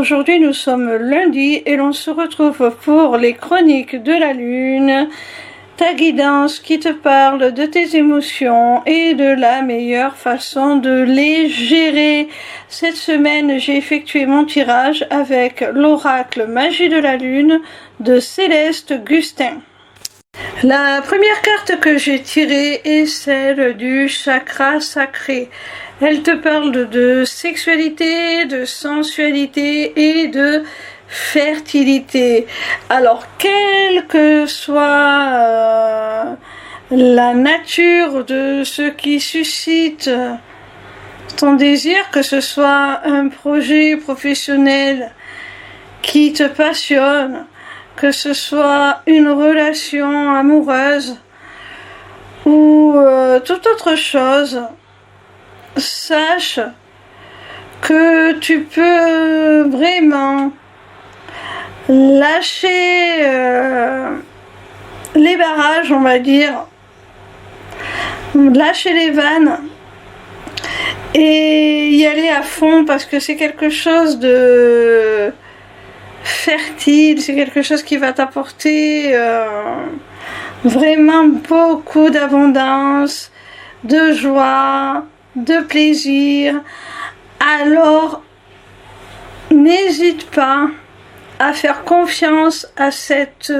Aujourd'hui nous sommes lundi et l'on se retrouve pour les chroniques de la lune, ta guidance qui te parle de tes émotions et de la meilleure façon de les gérer. Cette semaine j'ai effectué mon tirage avec l'oracle Magie de la lune de Céleste Gustin. La première carte que j'ai tirée est celle du chakra sacré. Elle te parle de sexualité, de sensualité et de fertilité. Alors, quelle que soit la nature de ce qui suscite ton désir, que ce soit un projet professionnel qui te passionne, que ce soit une relation amoureuse ou toute autre chose, sache que tu peux vraiment lâcher les barrages, on va dire, lâcher les vannes et y aller à fond parce que c'est quelque chose de fertile, c'est quelque chose qui va t'apporter vraiment beaucoup d'abondance, de joie, de plaisir. Alors n'hésite pas à faire confiance à cette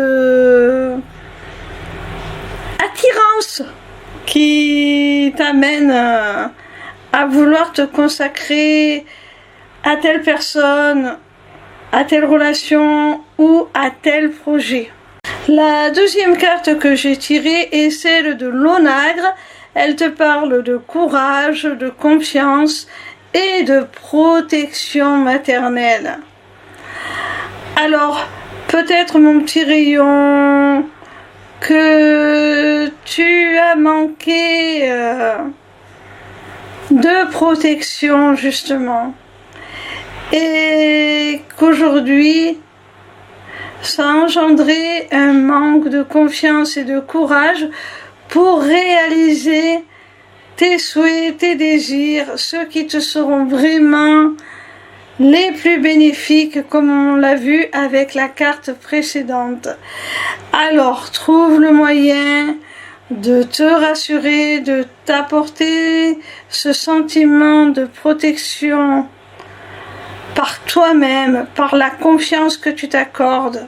attirance qui t'amène à vouloir te consacrer à telle personne, à telle relation ou à tel projet. La deuxième carte que j'ai tirée est celle de l'onagre. Elle te parle de courage, de confiance et de protection maternelle. Alors, peut-être mon petit rayon que tu as manqué de protection justement et qu'aujourd'hui ça a engendré un manque de confiance et de courage pour réaliser tes souhaits, tes désirs, ceux qui te seront vraiment les plus bénéfiques, comme on l'a vu avec la carte précédente. Alors, trouve le moyen de te rassurer, de t'apporter ce sentiment de protection par toi-même, par la confiance que tu t'accordes.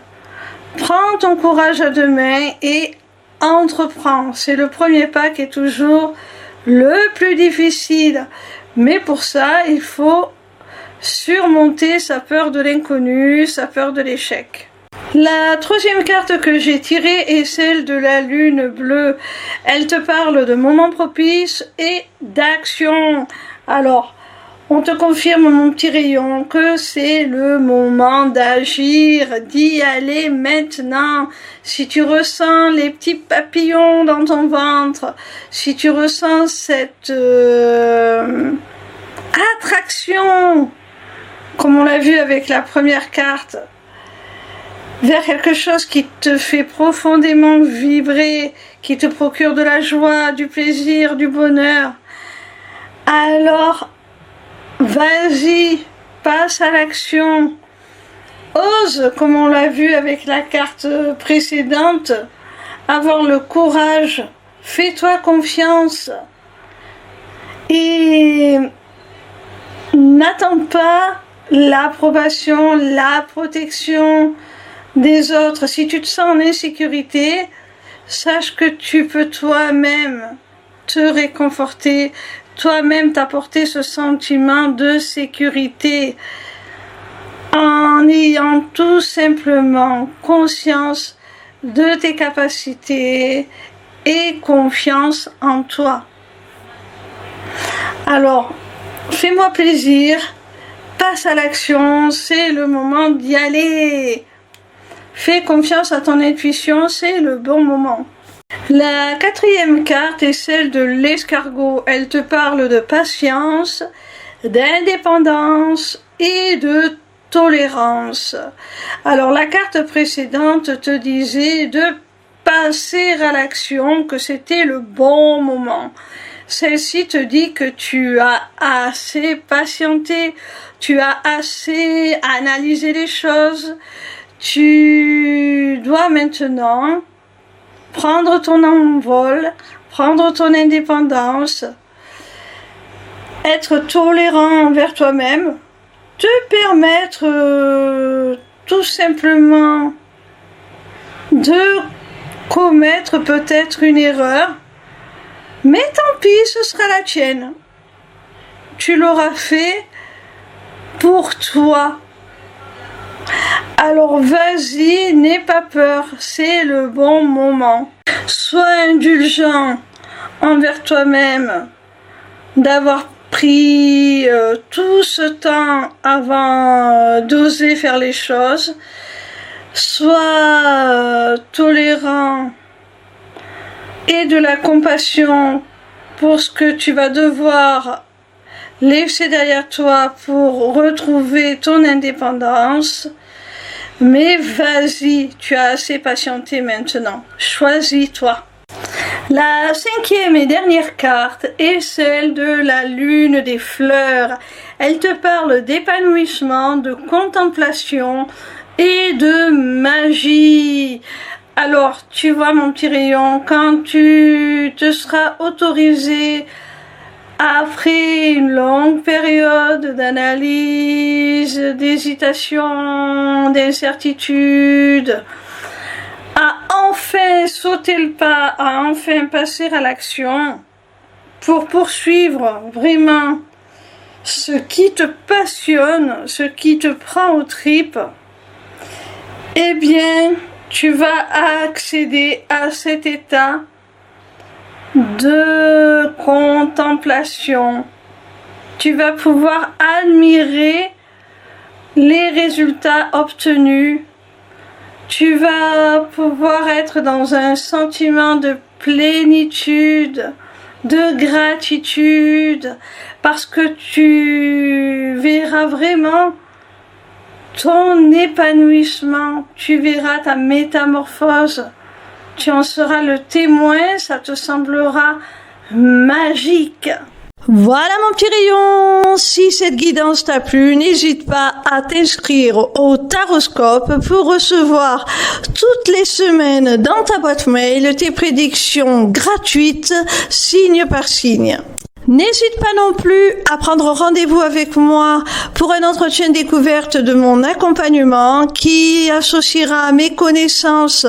Prends ton courage à deux mains et entreprends. C'est le premier pas qui est toujours le plus difficile. Mais pour ça, il faut surmonter sa peur de l'inconnu, sa peur de l'échec. La troisième carte que j'ai tirée est celle de la lune bleue. Elle te parle de moments propices et d'action. Alors, on te confirme, mon petit rayon, que c'est le moment d'agir, d'y aller maintenant. Si tu ressens les petits papillons dans ton ventre, si tu ressens cette attraction, comme on l'a vu avec la première carte, vers quelque chose qui te fait profondément vibrer, qui te procure de la joie, du plaisir, du bonheur, alors vas-y, passe à l'action, ose, comme on l'a vu avec la carte précédente, avoir le courage, fais-toi confiance et n'attends pas l'approbation, la protection des autres. Si tu te sens en insécurité, sache que tu peux toi-même te réconforter, toi-même t'apporter ce sentiment de sécurité en ayant tout simplement conscience de tes capacités et confiance en toi. Alors, fais-moi plaisir, passe à l'action, c'est le moment d'y aller. Fais confiance à ton intuition, c'est le bon moment. La quatrième carte est celle de l'escargot. Elle te parle de patience, d'indépendance et de tolérance. Alors la carte précédente te disait de passer à l'action, que c'était le bon moment. Celle-ci te dit que tu as assez patienté, tu as assez analysé les choses. Tu dois maintenant prendre ton envol, prendre ton indépendance, être tolérant envers toi-même, te permettre tout simplement de commettre peut-être une erreur, mais tant pis, ce sera la tienne. Tu l'auras fait pour toi. Alors vas-y, n'aie pas peur, c'est le bon moment. Sois indulgent envers toi-même d'avoir pris tout ce temps avant d'oser faire les choses. Sois tolérant et de la compassion pour ce que tu vas devoir laisser derrière toi pour retrouver ton indépendance. Mais vas-y, tu as assez patienté maintenant. Choisis-toi. La cinquième et dernière carte est celle de la lune des fleurs. Elle te parle d'épanouissement, de contemplation et de magie. Alors, tu vois mon petit rayon, quand tu te seras autorisé après une longue période d'analyse, d'hésitation, d'incertitude, à enfin sauter le pas, à enfin passer à l'action pour poursuivre vraiment ce qui te passionne, ce qui te prend aux tripes, eh bien, tu vas accéder à cet état de contemplation. Tu vas pouvoir admirer les résultats obtenus. Tu vas pouvoir être dans un sentiment de plénitude, de gratitude, parce que tu verras vraiment ton épanouissement, tu verras ta métamorphose. Tu en seras le témoin, ça te semblera magique. Voilà mon petit rayon, si cette guidance t'a plu, n'hésite pas à t'inscrire au Taroscope pour recevoir toutes les semaines dans ta boîte mail tes prédictions gratuites, signe par signe. N'hésite pas non plus à prendre rendez-vous avec moi pour un entretien découverte de mon accompagnement qui associera mes connaissances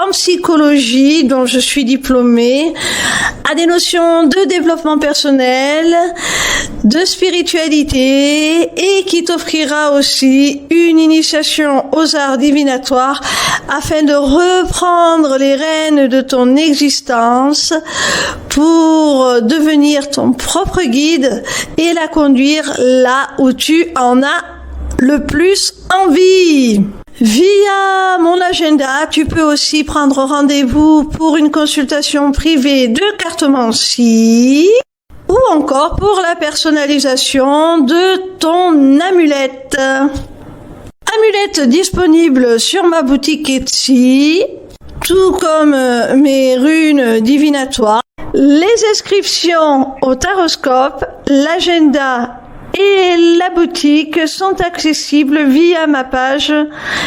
en psychologie, dont je suis diplômée, à des notions de développement personnel, de spiritualité et qui t'offrira aussi une initiation aux arts divinatoires afin de reprendre les rênes de ton existence pour devenir ton propre guide et la conduire là où tu en as le plus envie. Via mon agenda, tu peux aussi prendre rendez-vous pour une consultation privée de cartomancie ou encore pour la personnalisation de ton amulette. Amulette disponible sur ma boutique Etsy, tout comme mes runes divinatoires. Les inscriptions au Taroscope, l'agenda et la boutique sont accessibles via ma page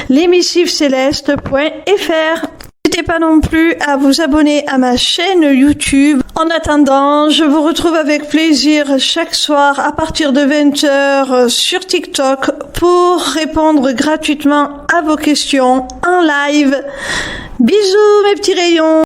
lesmissivescélestes.fr. N'hésitez pas non plus à vous abonner à ma chaîne YouTube. En attendant, je vous retrouve avec plaisir chaque soir à partir de 20h sur TikTok pour répondre gratuitement à vos questions en live. Bisous mes petits rayons.